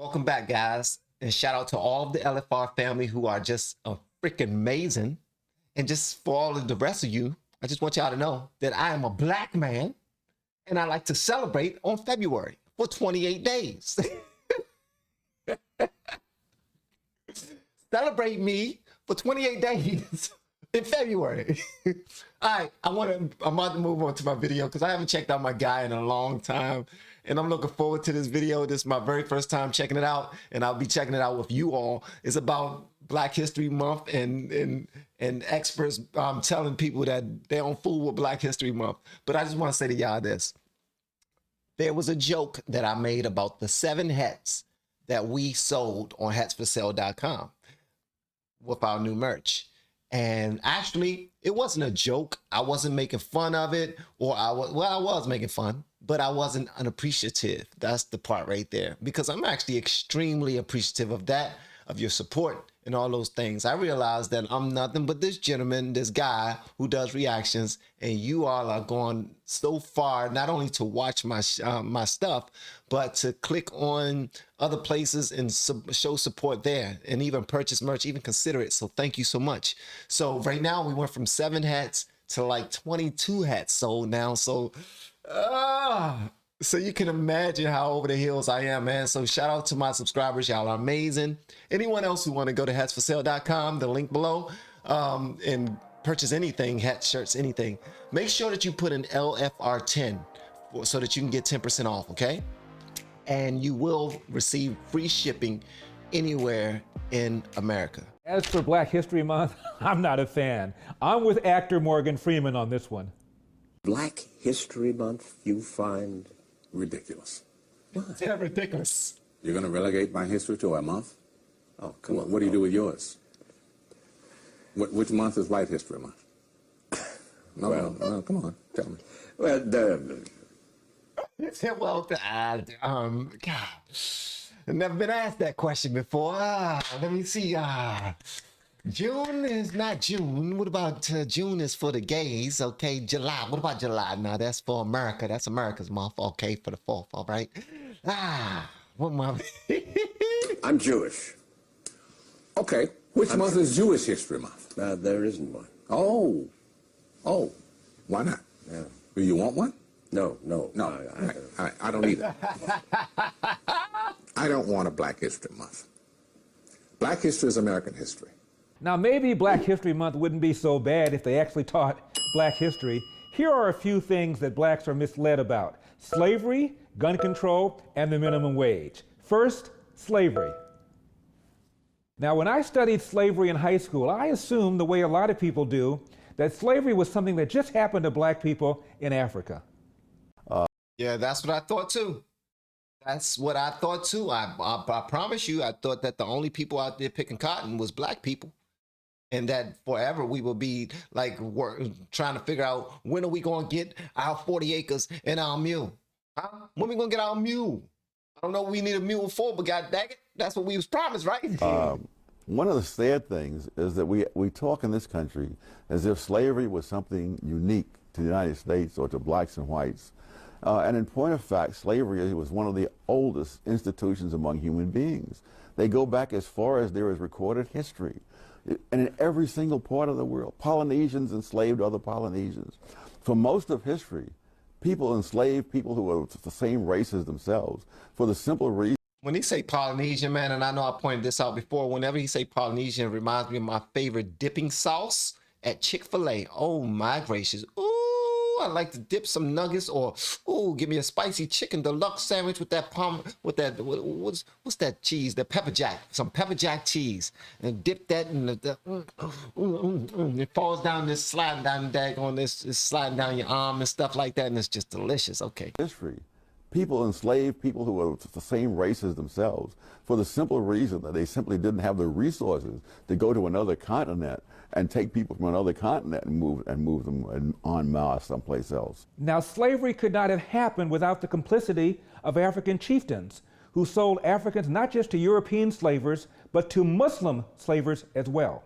Welcome back, guys. And shout out to all of the LFR family who are just freaking amazing. And just for all of the rest of you, I just want y'all to know that I am a black man and I like to celebrate on February for 28 days. Celebrate me for 28 days in February. All right, I'm about to move on to my video because I haven't checked out my guy in a long time. And I'm looking forward to this video. This is my very first time checking it out. And I'll be checking it out with you all. It's about Black History Month and experts telling people that they don't fool with Black History Month. But I just want to say to y'all this. There was a joke that I made about the 7 hats that we sold on hatsforsale.com with our new merch. And actually, it wasn't a joke. I wasn't making fun of it, or I was making fun, but I wasn't unappreciative. That's the part right there, because I'm actually extremely appreciative of that, of your support and all those things. I realized that I'm nothing but this gentleman, this guy who does reactions, and you all are going so far, not only to watch my my stuff, but to click on other places and show support there, and even purchase merch, even consider it. So thank you so much. So right now we went from 7 hats to like 22 hats sold now. So you can imagine how over the hills I am, man. So shout out to my subscribers. Y'all are amazing. Anyone else who want to go to hatsforsale.com, the link below, and purchase anything, hats, shirts, anything, make sure that you put an LFR 10 so that you can get 10% off, okay? And you will receive free shipping anywhere in America. As for Black History Month, I'm not a fan. I'm with actor Morgan Freeman on this one. Black History Month you find ridiculous. It's ridiculous. You're going to relegate my history to a month? Oh, come on. What do you do with yours? Which month is White History Month? No, come on, tell me. Well, God, I've never been asked that question before. Let me see. June is not June. What about June is for the gays? Okay, July. What about July? No, that's for America. That's America's month. Okay, for the 4th. All right. What month? I'm Jewish. Okay, which month is Jewish History Month? There isn't one. Oh, why not? Yeah. Do you want one? No. I don't either. I don't want a Black History Month. Black history is American history. Now, maybe Black History Month wouldn't be so bad if they actually taught Black history. Here are a few things that blacks are misled about: slavery, gun control, and the minimum wage. First, slavery. Now, when I studied slavery in high school, I assumed, the way a lot of people do, that slavery was something that just happened to black people in Africa. Yeah, that's what I thought too. That's what I thought too. I promise you, I thought that the only people out there picking cotton was black people. And that forever we will be like trying to figure out, when are we going to get our 40 acres and our mule? Huh? When are we going to get our mule? I don't know what we need a mule for, but God dang it, that's what we was promised, right? One of the sad things is that we talk in this country as if slavery was something unique to the United States or to blacks and whites. And in point of fact, slavery was one of the oldest institutions among human beings. They go back as far as there is recorded history. And in every single part of the world, Polynesians enslaved other Polynesians. For most of history, people enslaved people who were the same race as themselves for the simple reason. When he say Polynesian, man, and I know I pointed this out before, whenever he say Polynesian, it reminds me of my favorite dipping sauce at Chick-fil-A. Oh my gracious. Ooh, I like to dip some nuggets, or give me a spicy chicken deluxe sandwich with that what's that cheese? The pepper jack, some pepper jack cheese, and dip that in it falls down this, sliding down the daggone this, it's sliding down your arm and stuff like that, and it's just delicious. Okay. History. People enslaved people who were the same race as themselves for the simple reason that they simply didn't have the resources to go to another continent and take people from another continent and move them en masse someplace else. Now, slavery could not have happened without the complicity of African chieftains, who sold Africans not just to European slavers, but to Muslim slavers as well.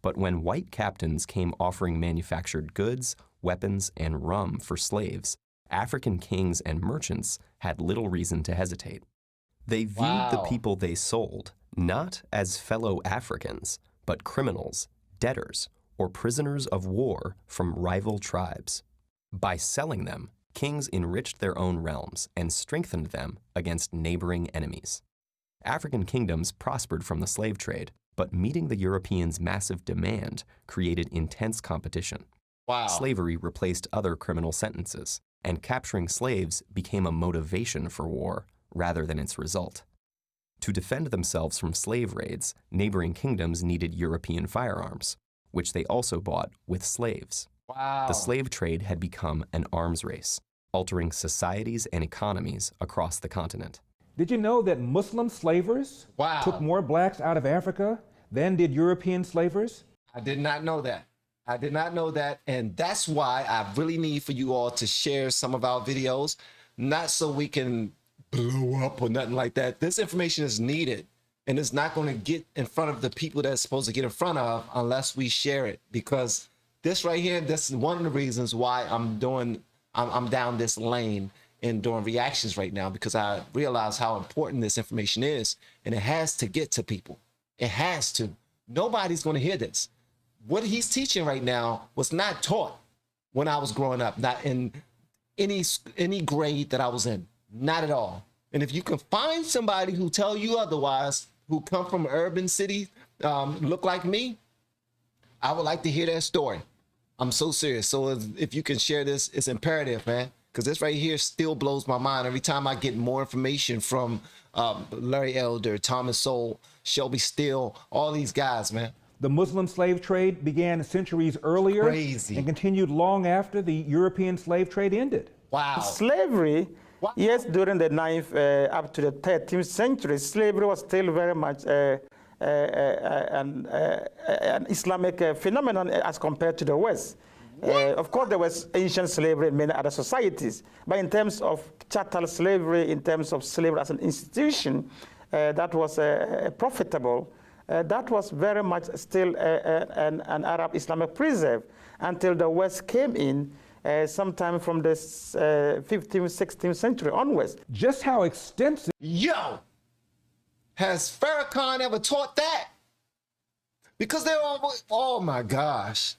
But when white captains came offering manufactured goods, weapons, and rum for slaves, African kings and merchants had little reason to hesitate. They viewed the people they sold not as fellow Africans, but criminals, debtors, or prisoners of war from rival tribes. By selling them, kings enriched their own realms and strengthened them against neighboring enemies. African kingdoms prospered from the slave trade, but meeting the Europeans' massive demand created intense competition. Wow. Slavery replaced other criminal sentences, and capturing slaves became a motivation for war rather than its result. To defend themselves from slave raids, neighboring kingdoms needed European firearms, which they also bought with slaves. Wow. The slave trade had become an arms race, altering societies and economies across the continent. Did you know that Muslim slavers took more blacks out of Africa than did European slavers? I did not know that. I did not know that. And that's why I really need for you all to share some of our videos, not so we can blow up or nothing like that. This information is needed, and it's not going to get in front of the people that it's supposed to get in front of unless we share it. Because this right here, this is one of the reasons why I'm down this lane and doing reactions right now, because I realize how important this information is, and it has to get to people. It has to. Nobody's going to hear this. What he's teaching right now was not taught when I was growing up, not in any grade that I was in, not at all. And if you can find somebody who tell you otherwise, who come from an urban city, look like me, I would like to hear that story. I'm so serious. So if you can share this, it's imperative, man, because this right here still blows my mind every time I get more information from Larry Elder, Thomas Sowell, Shelby Steele, all these guys, man. The Muslim slave trade began centuries earlier and continued long after the European slave trade ended. Wow. Slavery, yes, during the 9th up to the 13th century, slavery was still very much an Islamic phenomenon as compared to the West. Of course, there was ancient slavery in many other societies, but in terms of chattel slavery, in terms of slavery as an institution, that was profitable. That was very much still an Arab Islamic preserve until the West came in sometime from the 15th, 16th century onwards. Just how extensive... Yo! Has Farrakhan ever taught that? Because they're all... Oh my gosh.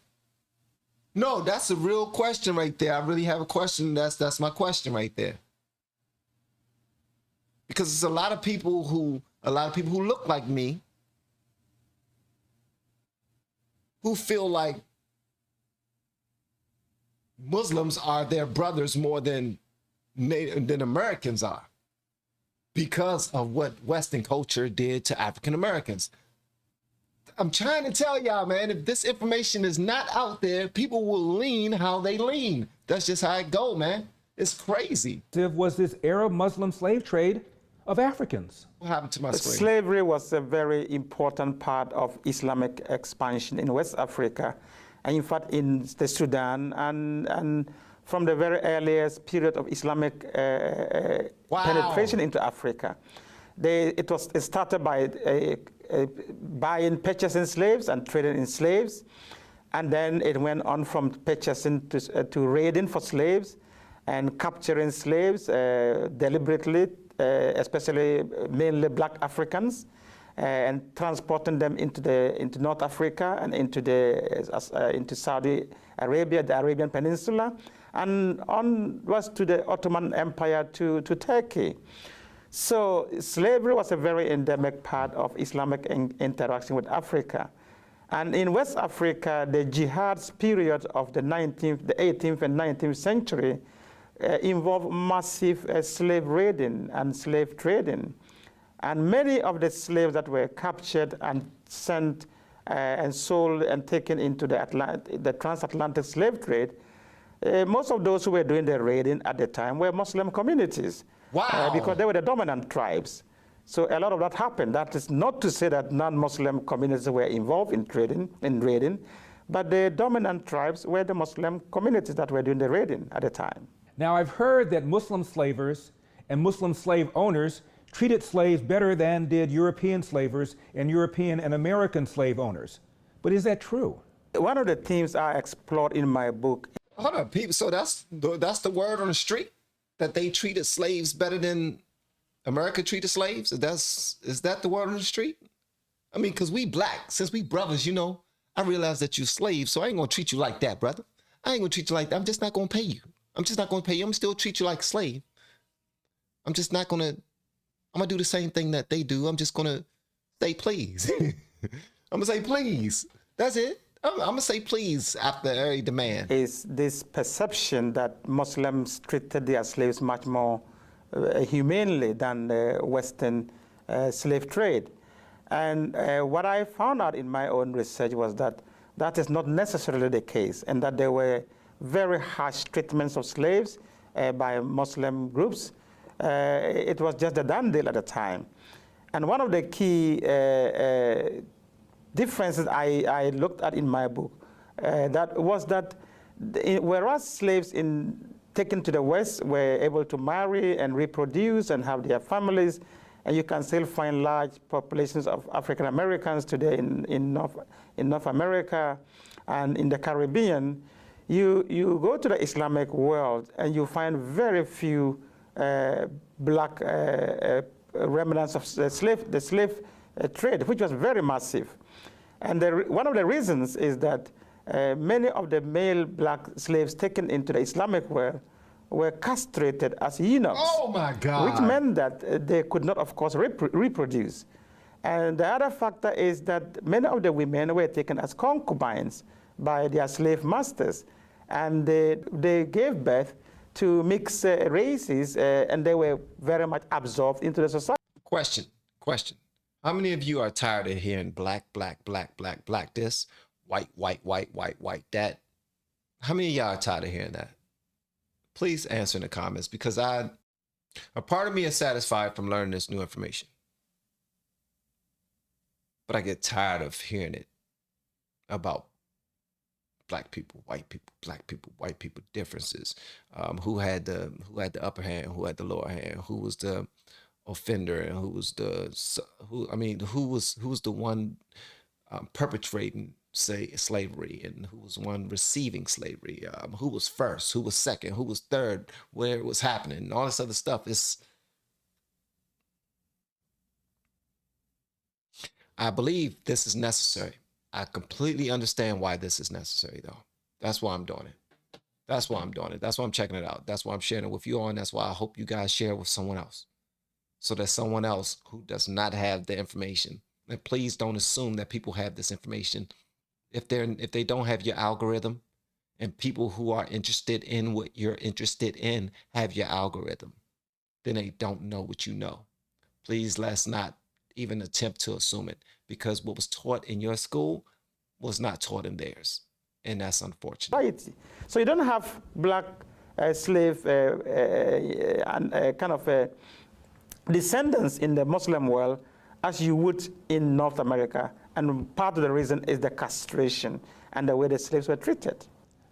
No, that's a real question right there. I really have a question. That's my question right there. Because there's a lot of people who look like me, who feel like Muslims are their brothers more than Americans are, because of what Western culture did to African Americans. I'm trying to tell y'all, man, if this information is not out there, people will lean how they lean. That's just how it go, man. It's crazy. Was this Arab Muslim slave trade of Africans? What happened to my screen? Slavery was a very important part of Islamic expansion in West Africa, and in fact in the Sudan, and from the very earliest period of Islamic penetration into Africa. It started by purchasing slaves and trading in slaves, and then it went on from purchasing to raiding for slaves and capturing slaves deliberately, especially mainly black Africans, and transporting them into North Africa and into Saudi Arabia, the Arabian Peninsula, and onwards to the Ottoman Empire to Turkey. So slavery was a very endemic part of Islamic interaction with Africa. And in West Africa, the jihad's period of the 18th and 19th century involved massive slave raiding and slave trading. And many of the slaves that were captured and sent and sold and taken into the transatlantic slave trade, most of those who were doing the raiding at the time were Muslim communities. Wow. Because they were the dominant tribes. So a lot of that happened. That is not to say that non-Muslim communities were involved in raiding, but the dominant tribes were the Muslim communities that were doing the raiding at the time. Now, I've heard that Muslim slavers and Muslim slave owners treated slaves better than did European slavers and European and American slave owners. But is that true? One of the themes I explored in my book. Hold on, people. So that's the word on the street, that they treated slaves better than America treated slaves? Is that the word on the street? I mean, because we black, since we brothers, you know, I realize that you slaves, so I ain't gonna treat you like that, brother. I ain't gonna treat you like that. I'm just not gonna pay you. I'm just not gonna pay you. I'm gonna still treat you like a slave. I'm just not gonna, I'm gonna do the same thing that they do. I'm just gonna say please. I'm gonna say please. That's it. I'm gonna say please after every demand. Is this perception that Muslims treated their slaves much more humanely than the Western slave trade. And what I found out in my own research was that that is not necessarily the case, and that there were very harsh treatments of slaves by Muslim groups. It was just a done deal at the time. And one of the key differences I looked at in my book that whereas slaves taken to the West were able to marry and reproduce and have their families, and you can still find large populations of African Americans today in North America and in the Caribbean. You go to the Islamic world and you find very few black remnants of the slave trade, which was very massive. And one of the reasons is that many of the male black slaves taken into the Islamic world were castrated as eunuchs. Oh my God. Which meant that they could not, of course, reproduce. And the other factor is that many of the women were taken as concubines by their slave masters. And they gave birth to mixed races, and they were very much absorbed into the society. Question. How many of you are tired of hearing black this, white that? How many of y'all are tired of hearing that? Please answer in the comments, because a part of me is satisfied from learning this new information. But I get tired of hearing it about black people, white people, black people, white people, differences. Who had the upper hand, who had the lower hand, who was the offender, and who was the one perpetrating, say, slavery, and who was one receiving slavery, who was first, who was second, who was third, where it was happening, and all this other stuff. I believe this is necessary. I completely understand why this is necessary, though. That's why I'm doing it. That's why I'm checking it out. That's why I'm sharing it with you all, and that's why I hope you guys share it with someone else, so that someone else who does not have the information, and please don't assume that people have this information. If they don't have your algorithm, and people who are interested in what you're interested in have your algorithm, then they don't know what you know. Please, let's not even attempt to assume it, because what was taught in your school was not taught in theirs, and that's unfortunate. So you don't have black slave and kind of descendants in the Muslim world as you would in North America. And part of the reason is the castration and the way the slaves were treated.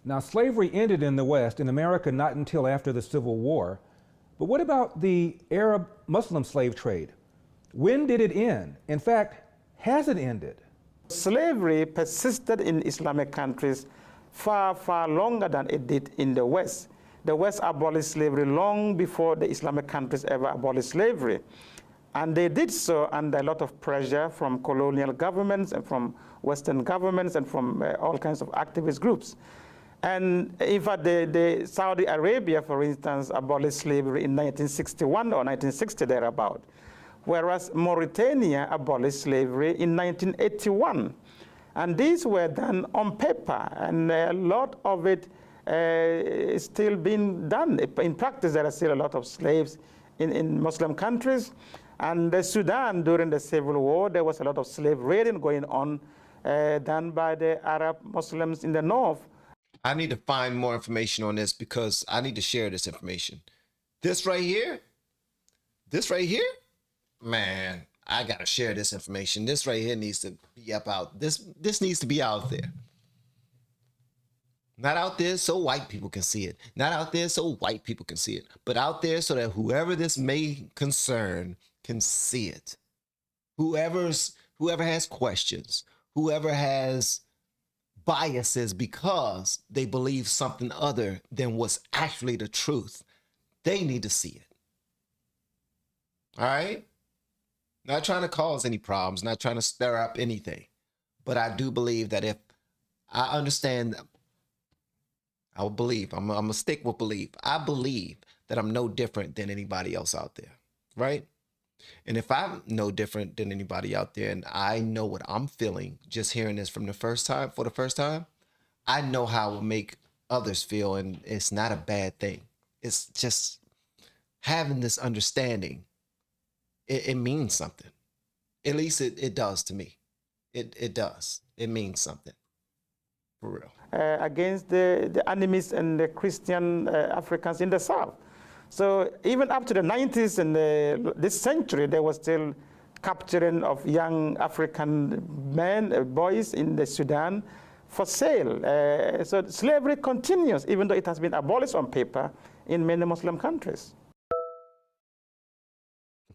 Now, slavery ended in the West, in America not until after the Civil War. But what about the Arab Muslim slave trade? When did it end? In fact, has it ended? Slavery persisted in Islamic countries far, far longer than it did in the West. The West abolished slavery long before the Islamic countries ever abolished slavery. And they did so under a lot of pressure from colonial governments and from Western governments and from all kinds of activist groups. And in fact, the Saudi Arabia, for instance, abolished slavery in 1961 or 1960 thereabout, whereas Mauritania abolished slavery in 1981. And these were done on paper, and a lot of it is still being done. In practice, there are still a lot of slaves in Muslim countries. And the Sudan, during the Civil War, there was a lot of slave raiding going on done by the Arab Muslims in the north. I need to find more information on this, because I need to share this information. This right here, man, I gotta share this information. This right here needs to be this needs to be out there. Not out there so white people can see it. Not out there so white people can see it, but out there so that whoever this may concern can see it. Whoever has questions, whoever has biases because they believe something other than what's actually the truth, they need to see it. All right? Not trying to cause any problems, not trying to stir up anything. But I do believe that if I understand, I will believe, I'm going to stick with believe. I believe that I'm no different than anybody else out there, right? And if I'm no different than anybody out there and I know what I'm feeling just hearing this for the first time, I know how it will make others feel, and it's not a bad thing. It's just having this understanding. It means something. At least it does to me. It does. It means something. For real. Against the enemies and the Christian Africans in the South. So even up to the 90s and this century, there was still capturing of young African men, boys in the Sudan for sale. So slavery continues, even though it has been abolished on paper in many Muslim countries.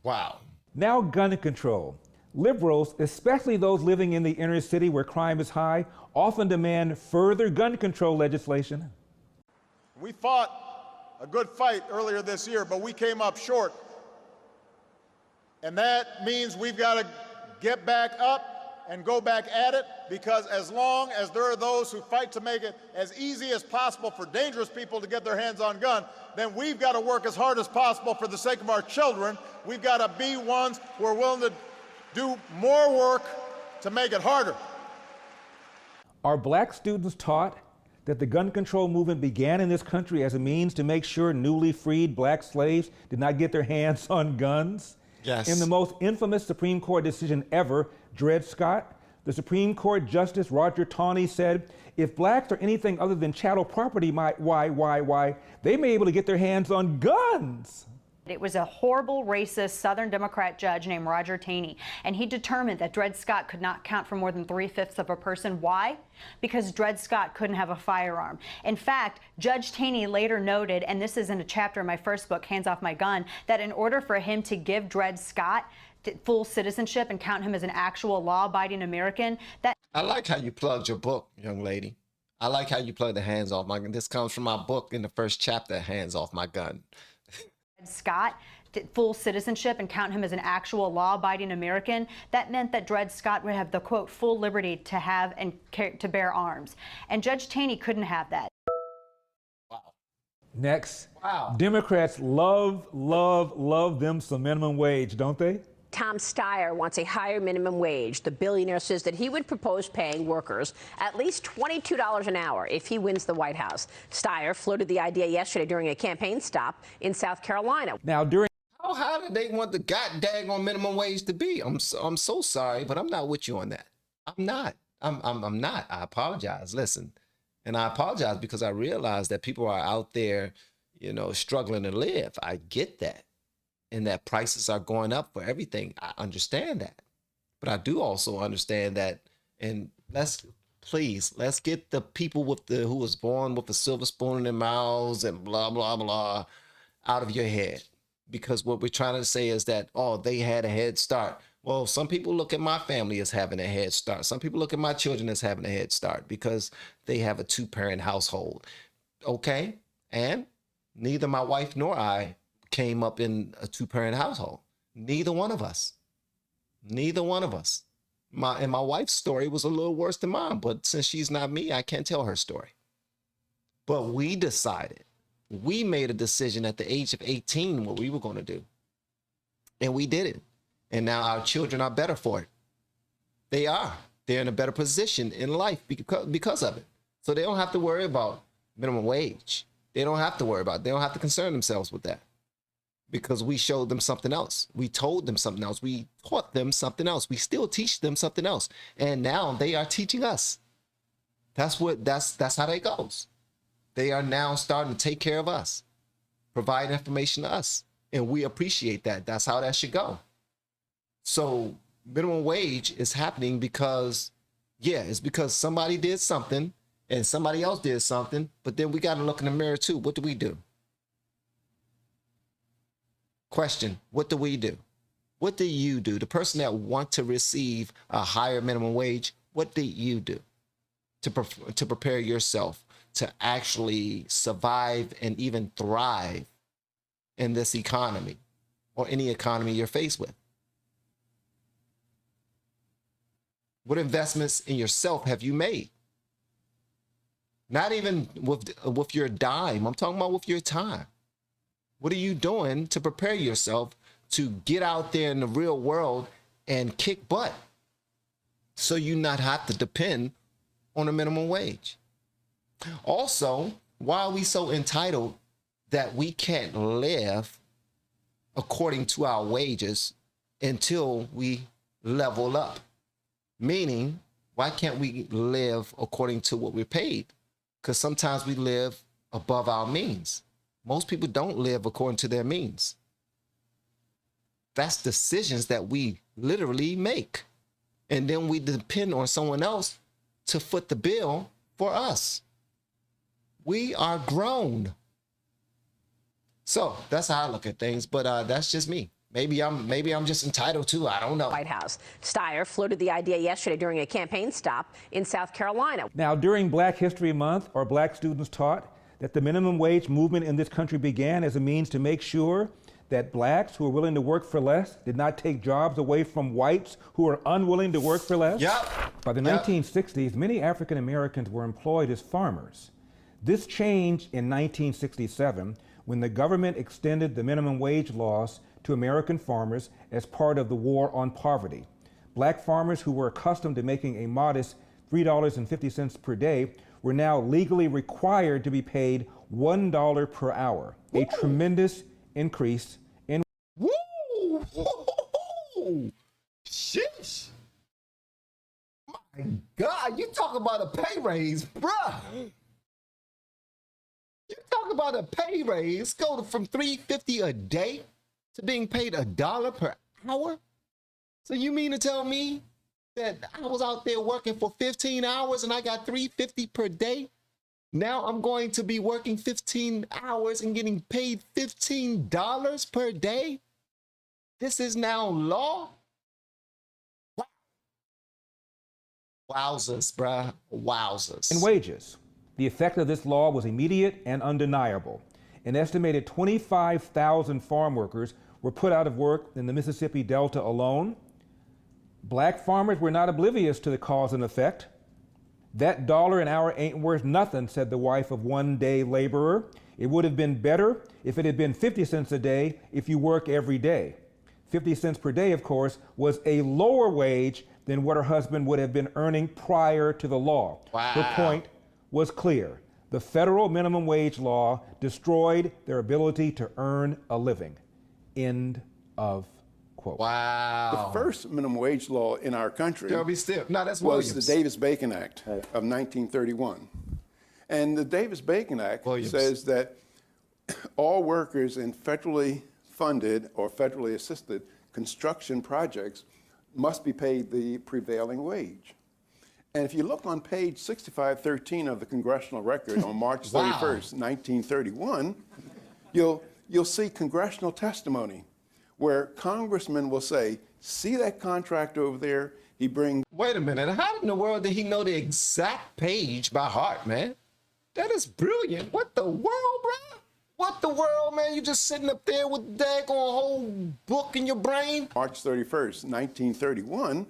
Wow. Now gun control. Liberals, especially those living in the inner city where crime is high, often demand further gun control legislation. We fought a good fight earlier this year, but we came up short. And that means we've got to get back up and go back at it, because as long as there are those who fight to make it as easy as possible for dangerous people to get their hands on guns, then we've got to work as hard as possible for the sake of our children. We've got to be ones who are willing to do more work to make it harder. Are black students taught that the gun control movement began in this country as a means to make sure newly freed black slaves did not get their hands on guns? Yes. In the most infamous Supreme Court decision ever, Dred Scott, the Supreme Court Justice Roger Taney said, if blacks are anything other than chattel property, they may be able to get their hands on guns. It was a horrible, racist Southern Democrat judge named Roger Taney, and he determined that Dred Scott could not count for more than 3/5 of a person. Why? Because Dred Scott couldn't have a firearm. In fact, Judge Taney later noted, and this is in a chapter in my first book, Hands Off My Gun, that in order for him to give Dred Scott full citizenship and count him as an actual law-abiding American, that... I like how you plugged your book, young lady. I like how you plugged the Hands Off My Gun. This comes from my book in the first chapter, Hands Off My Gun. Scott full citizenship and count him as an actual law-abiding American, that meant that Dred Scott would have the, quote, full liberty to have and to bear arms. And Judge Taney couldn't have that. Wow. Next. Wow. Democrats love them some minimum wage, don't they? Tom Steyer wants a higher minimum wage. The billionaire says that he would propose paying workers at least $22 an hour if he wins the White House. Steyer floated the idea yesterday during a campaign stop in South Carolina. Now, during How high do they want the goddamn minimum wage to be? I'm so sorry, but I'm not with you on that. I'm not. I'm not. I apologize. Listen, and I apologize because I realize that people are out there, you know, struggling to live. I get that. And that prices are going up for everything. I understand that. But I do also understand that, and let's get the people who was born with a silver spoon in their mouths and blah, blah, blah out of your head. Because what we're trying to say is that, oh, they had a head start. Well, some people look at my family as having a head start. Some people look at my children as having a head start because they have a 2-parent household. Okay? And neither my wife nor I came up in a 2-parent household. Neither one of us. My wife's story was a little worse than mine, but since she's not me, I can't tell her story. But we made a decision at the age of 18 what we were going to do. And we did it. And now our children are better for it. They are. They're in a better position in life because of it. So they don't have to worry about minimum wage. They don't have to concern themselves with that. Because we showed them something else. We told them something else. We taught them something else. We still teach them something else. And now they are teaching us. That's how that goes. They are now starting to take care of us, provide information to us. And we appreciate that. That's how that should go. So minimum wage is happening because, it's because somebody did something and somebody else did something. But then we got to look in the mirror too. What do we do? Question, what do we do? What do you do? The person that want to receive a higher minimum wage, what do you do to prepare yourself to actually survive and even thrive in this economy? or any economy you're faced with? What investments in yourself have you made? Not even with your dime. I'm talking about with your time. What are you doing to prepare yourself to get out there in the real world and kick butt so you not have to depend on a minimum wage? Also, why are we so entitled that we can't live according to our wages until we level up? Meaning, why can't we live according to what we're paid? Because sometimes we live above our means. Most people don't live according to their means. That's decisions that we literally make. And then we depend on someone else to foot the bill for us. We are grown. So that's how I look at things, but that's just me. Maybe I'm just entitled to, I don't know. White House. Steyer floated the idea yesterday during a campaign stop in South Carolina. Now, during Black History Month, our black students taught that the minimum wage movement in this country began as a means to make sure that blacks who were willing to work for less did not take jobs away from whites who are unwilling to work for less. Yep. By the 1960s, many African Americans were employed as farmers. This changed in 1967 when the government extended the minimum wage laws to American farmers as part of the war on poverty. Black farmers who were accustomed to making a modest $3.50 per day were now legally required to be paid $1 per hour, a tremendous increase in. Woo! Sheesh! My God, you talk about a pay raise, bruh. You talk about a pay raise, go from $3.50 a day to being paid $1 per hour? So you mean to tell me that I was out there working for 15 hours and I got $3.50 per day? Now I'm going to be working 15 hours and getting paid $15 per day? This is now law? Wow. Wowzers, bruh. Wowzers. In wages. The effect of this law was immediate and undeniable. An estimated 25,000 farm workers were put out of work in the Mississippi Delta alone. Black farmers were not oblivious to the cause and effect. That dollar an hour ain't worth nothing, said the wife of one day laborer. It would have been better if it had been 50 cents a day if you work every day. 50 cents per day, of course, was a lower wage than what her husband would have been earning prior to the law. Wow. Her point was clear. The federal minimum wage law destroyed their ability to earn a living. End of quote. Wow. The first minimum wage law in our country No, that's was Williams. the Davis-Bacon Act of 1931. And the Davis-Bacon Act says that all workers in federally funded or federally assisted construction projects must be paid the prevailing wage. And if you look on page 6513 of the Congressional Record on March 31st, 1931, you'll see congressional testimony where congressmen will say, see that contractor over there? He brings. Wait a minute. How in the world did he know the exact page by heart, man? That is brilliant. What the world, bro? What the world, man? You just sitting up there with the daggone whole book in your brain? March 31st, 1931,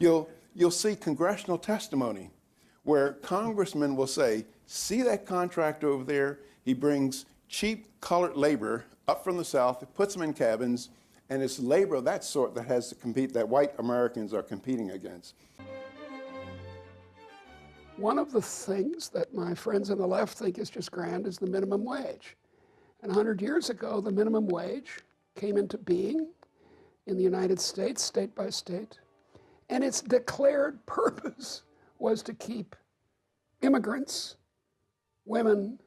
you'll see congressional testimony where congressmen will say, see that contractor over there? He brings cheap colored labor up from the South, puts them in cabins, and it's labor of that sort that has to compete, that white Americans are competing against. One of the things that my friends on the left think is just grand is the minimum wage. And 100 years ago, the minimum wage came into being in the United States, state by state, and its declared purpose was to keep immigrants, women,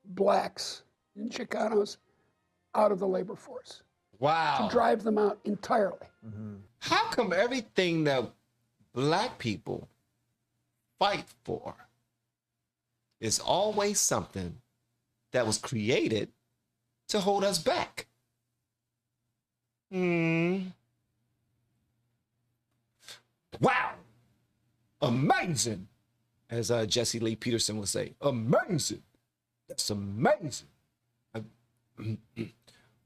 blacks, and Chicanos out of the labor force. Wow. To drive them out entirely. Mm-hmm. How come everything that black people fight for is always something that was created to hold us back? Wow. Amazing. As Jesse Lee Peterson would say, amazing. That's amazing.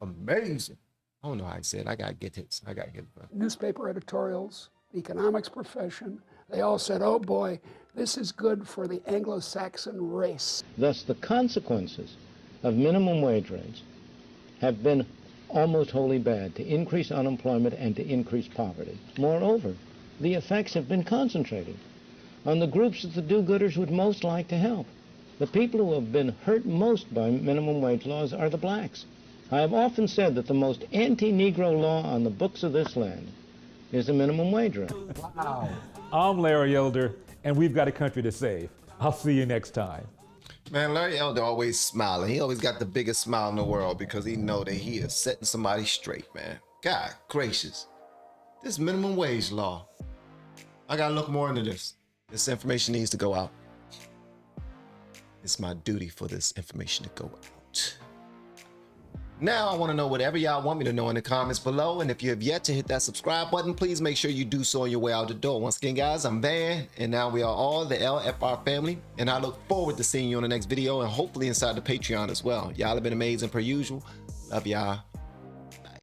Amazing. I don't know how I said. I gotta get this. I gotta get it. Newspaper editorials, the economics profession, they all said, oh boy, this is good for the Anglo-Saxon race. Thus, the consequences of minimum wage rates have been almost wholly bad, to increase unemployment and to increase poverty. Moreover, the effects have been concentrated on the groups that the do-gooders would most like to help. The people who have been hurt most by minimum wage laws are the blacks. I have often said that the most anti-Negro law on the books of this land is the minimum wage rate. Wow. I'm Larry Elder, and we've got a country to save. I'll see you next time. Man, Larry Elder always smiling. He always got the biggest smile in the world because he know that he is setting somebody straight, man. God gracious. This minimum wage law. I gotta look more into this. This information needs to go out. It's my duty for this information to go out. Now I want to know whatever y'all want me to know in the comments below, and if you have yet to hit that subscribe button, please make sure you do so on your way out the door. Once again, guys, I'm Van, and now we are all the LFR family, and I look forward to seeing you on the next video and hopefully inside the Patreon as well. Y'all have been amazing per usual. Love y'all.